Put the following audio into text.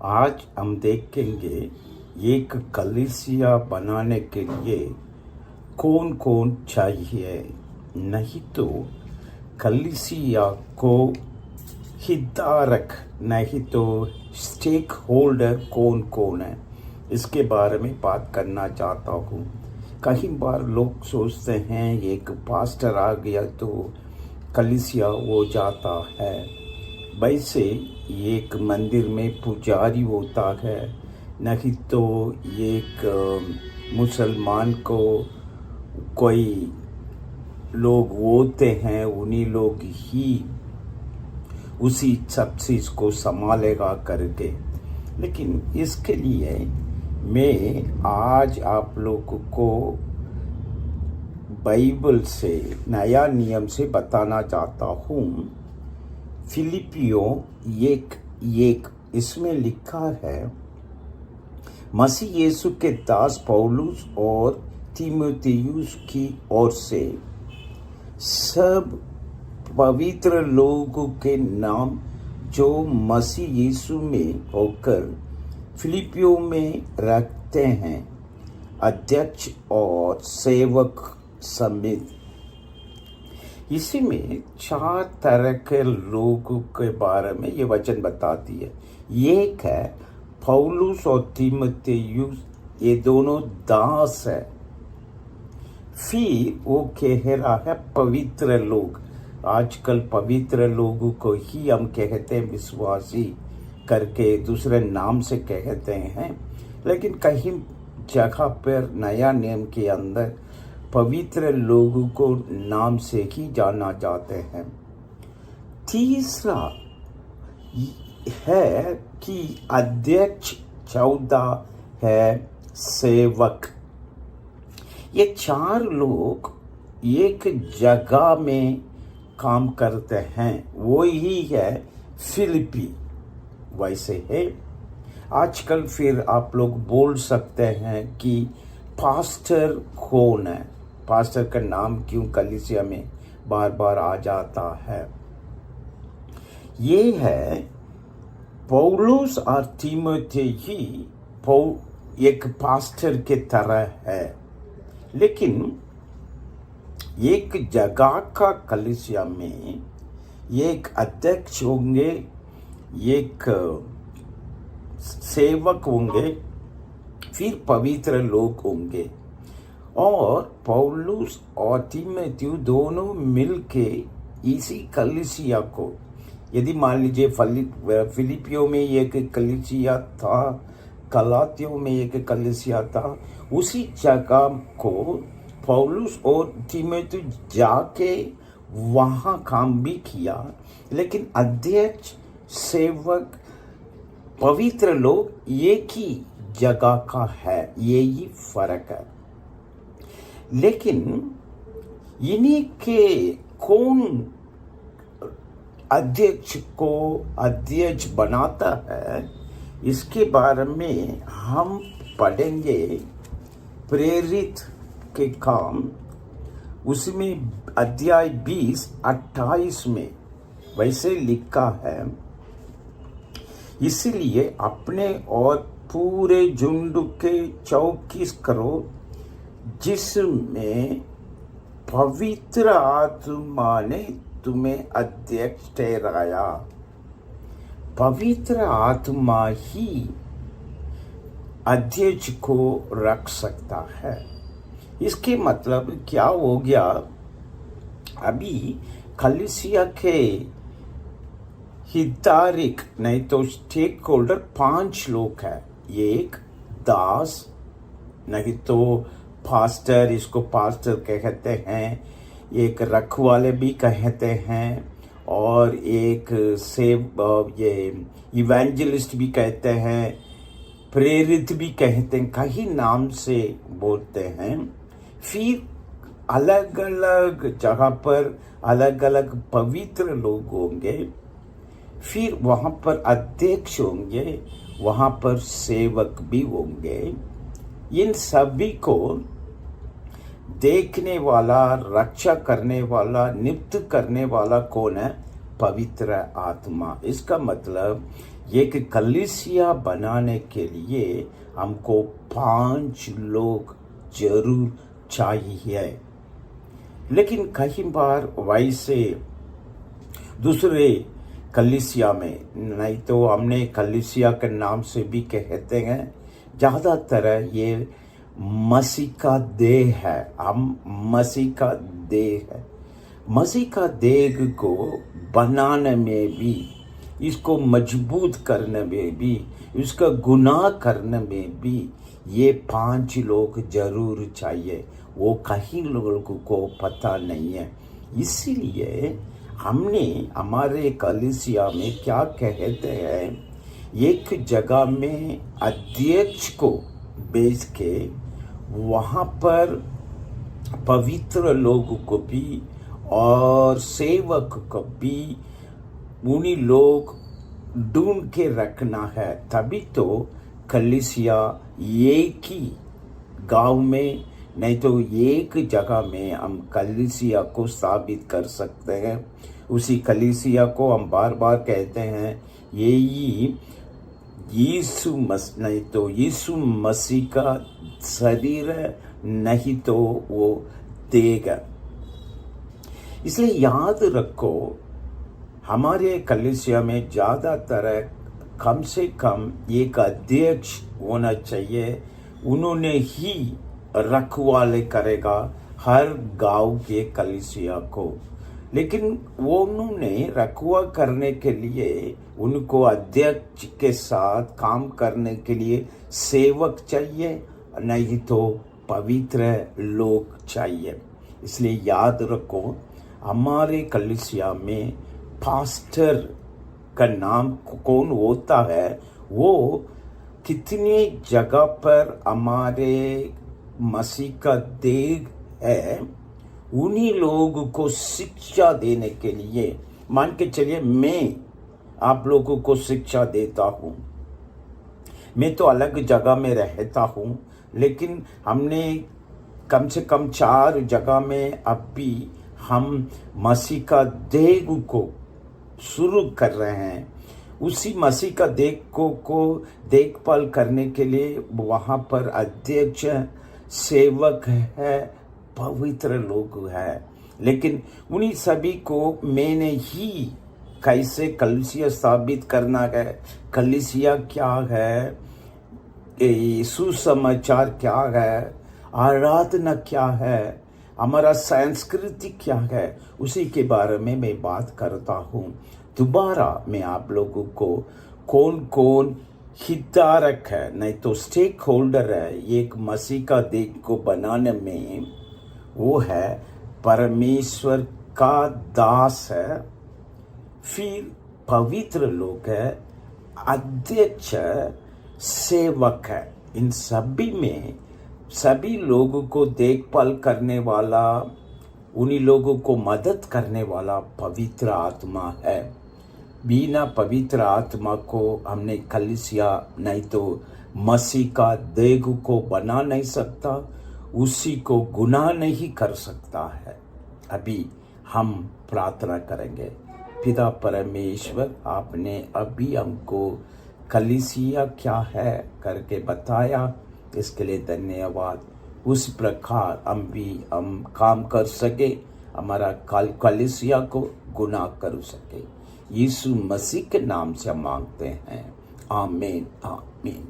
आज हम देखेंगे एक कलीसिया बनाने के लिए कौन कौन चाहिए। नहीं तो कलीसिया को हितधारक नहीं तो स्टेक होल्डर कौन कौन है, इसके बारे में बात करना चाहता हूँ। कई बार लोग सोचते हैं एक पास्टर आ गया तो कलीसिया हो जाता है। वैसे एक मंदिर में पुजारी होता है, नहीं तो एक मुसलमान को कोई लोग होते हैं, उन्हीं लोग ही उसी सब चीज़ को संभालेगा करके। लेकिन इसके लिए मैं आज आप लोगों को बाइबल से नया नियम से बताना चाहता हूँ। फिलिपियों 1:1 इसमें लिखा है, मसीह यीशु के दास पौलुस और तीमुथियुस की ओर से सब पवित्र लोगों के नाम जो मसीह यीशु में होकर फिलिपियों में रखते हैं, अध्यक्ष और सेवक समेत। इसी में 4 तरह के लोगों के बारे में ये वचन बताती है। एक है पौलुस और तीमुथियुस, ये दोनों दास है। फिर वो कह रहा है पवित्र लोग। आजकल पवित्र लोगों को ही हम कहते हैं विश्वासी करके, दूसरे नाम से कहते हैं। लेकिन कहीं जगह पर नया नियम के अंदर पवित्र लोगों को नाम से ही जाना जाते हैं। तीसरा है कि अध्यक्ष, 14 है सेवक। ये 4 लोग एक जगह में काम करते हैं, वो ही है फिलिपी। वैसे है आजकल फिर आप लोग बोल सकते हैं कि पास्टर कौन है। पास्टर का नाम क्यों कलीसिया में बार बार आ जाता है? ये है पौलुस और तीमुथी ही एक पास्टर के तरह है, लेकिन एक जगह का कलीसिया में एक अध्यक्ष होंगे, एक सेवक होंगे, फिर पवित्र लोग होंगे। और पौलुस और तीमुथियुस दोनों मिलके इसी कलीसिया को, यदि मान लीजिए फिलिपियों में एक कलीसिया था, गलातियों में एक कलीसिया था, उसी जगह को पौलुस और तीमुथियुस जाके वहाँ काम भी किया। लेकिन अध्यक्ष, सेवक, पवित्र लोग एक ही जगह का है, यही फर्क है। लेकिन इन्हीं के कौन अध्यक्ष को अध्यक्ष बनाता है, इसके बारे में हम पढ़ेंगे प्रेरित के काम, उसमें अध्याय 20:28 में वैसे लिखा है, इसलिए अपने और पूरे झुंड के चौकीस करो, जिसमें पवित्र आत्मा ने तुम्हें अध्यक्ष ठहराया। पवित्र आत्मा ही अध्यक्ष को रख सकता है। इसके मतलब क्या हो गया? अभी कलीसिया के हितधारक नहीं तो स्टेक होल्डर 5 लोग हैं। एक दास, नहीं तो पास्टर, इसको पास्टर कहते हैं, एक रखवाले भी कहते हैं, और एक ये इवेंजलिस्ट भी कहते हैं, प्रेरित भी कहते हैं, कई नाम से बोलते हैं। फिर अलग अलग जगह पर अलग अलग पवित्र लोग होंगे, फिर वहाँ पर अध्यक्ष होंगे, वहाँ पर सेवक भी होंगे। इन सभी को देखने वाला, रक्षा करने वाला, नियुक्त करने वाला कौन है? पवित्र आत्मा। इसका मतलब एक कलीसिया बनाने के लिए हमको 5 लोग जरूर चाहिए। लेकिन कई बार वैसे दूसरे कलीसिया में, नहीं तो हमने कलीसिया के नाम से भी कहते हैं, ज़्यादातर ये मसीह का देह है। हम मसीह का देह है। मसीह का देह को बनाने में भी, इसको मजबूत करने में भी, इसका गुनाह करने में भी ये 5 लोग जरूर चाहिए। वो कहीं लोगों को पता नहीं है। इसीलिए हमने हमारे कलीसिया में क्या कहते हैं, एक जगह में अध्यक्ष को भेज के वहाँ पर पवित्र लोगों को भी और सेवक को भी उन्हीं लोग ढूंढ के रखना है। तभी तो कलीसिया एक ही गांव में, नहीं तो एक जगह में हम कलीसिया को स्थापित कर सकते हैं। उसी कलीसिया को हम बार बार कहते हैं, यही यीशु मसीह का शरीर है, नहीं तो वो देगा। इसलिए याद रखो, हमारे कलीसिया में ज़्यादातर कम से कम एक अध्यक्ष होना चाहिए। उन्होंने ही रखवाले करेगा हर गांव के कलीसिया को। लेकिन वो उन्होंने रखवा करने के लिए उनको अध्यक्ष के साथ काम करने के लिए सेवक चाहिए, नहीं तो पवित्र लोग चाहिए। इसलिए याद रखो, हमारे कलीसिया में पास्टर का नाम कौन होता है, वो कितनी जगह पर हमारे मसीह का देह है, उन्हीं लोगों को शिक्षा देने के लिए, मान के चलिए मैं आप लोगों को शिक्षा देता हूँ। मैं तो अलग जगह में रहता हूँ, लेकिन हमने कम से कम 4 जगह में अब भी हम मसीह का देह को शुरू कर रहे हैं। उसी मसीह का देह को देखभाल करने के लिए वहाँ पर अध्यक्ष, सेवक है, पवित्र लोग हैं। लेकिन उन्हीं सभी को मैंने ही कैसे कलीसिया स्थापित करना है, कलीसिया क्या है, सुसमाचार क्या है, आराधना क्या है, हमारा संस्कृति क्या है, उसी के बारे में मैं बात करता हूँ। दोबारा मैं आप लोगों को कौन कौन हितधारक है, नहीं तो स्टेक होल्डर है एक मसीह का देह को बनाने में, वो है परमेश्वर का दास है, फिर पवित्र लोग है, अध्यक्ष, सेवक है। इन सभी में सभी लोगों को देखभाल करने वाला, उन्हीं लोगों को मदद करने वाला पवित्र आत्मा है। बिना पवित्र आत्मा को हमने कलीसिया, नहीं तो मसीह का देह को बना नहीं सकता, उसी को गुनाह नहीं कर सकता है। अभी हम प्रार्थना करेंगे। पिता परमेश्वर, आपने अभी हमको कलीसिया क्या है करके बताया, इसके लिए धन्यवाद। उस प्रकार हम काम कर सके, हमारा कलीसिया को गुनाह कर सके। यीशु मसीह के नाम से मांगते हैं, आमीन आमीन।